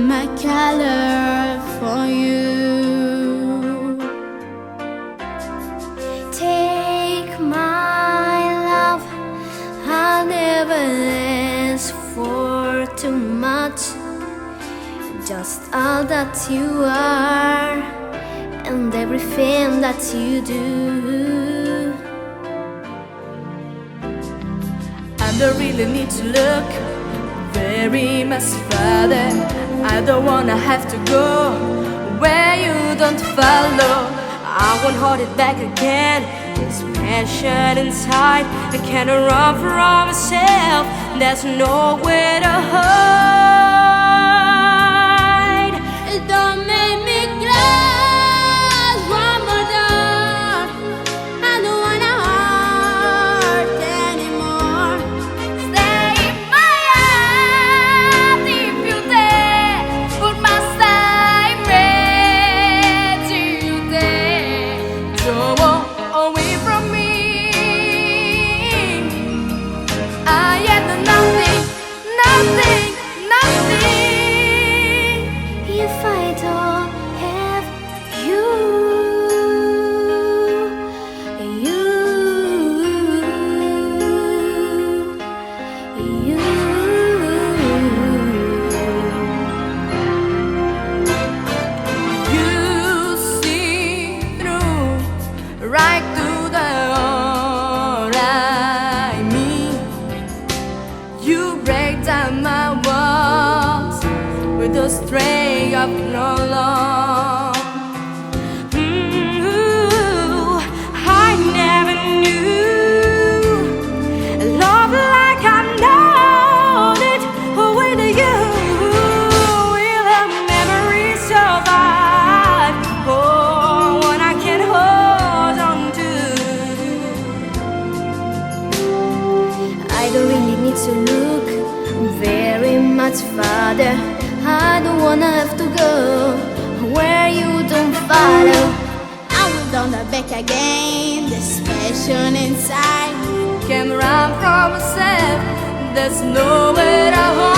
my color for you. Take my love, I'll never ask for too much. Just all that you are and everything that you do. I don't really need to look very much further. I don't wanna have to go where you don't follow. I won't hold it back again. This passion inside, I can't run from myself. There's nowhere to hide. Don't make me close one more door. I don't wanna hurt anymore. Stay in my heart if you dare. Put my side ready you dare. Don't walk away from me. I am nothing, nothing, nothing. If I don't have you, You see through, right through the heart I mean. You break down my walls with the strength of no law. I never knew love like I know it with you. Will the memory survive? Oh, what I can hold on to. I don't really need to look very much farther. I don't wanna have to go where you don't follow. I will don't look back again. This passion inside. Can't run from myself. There's nowhere to hide.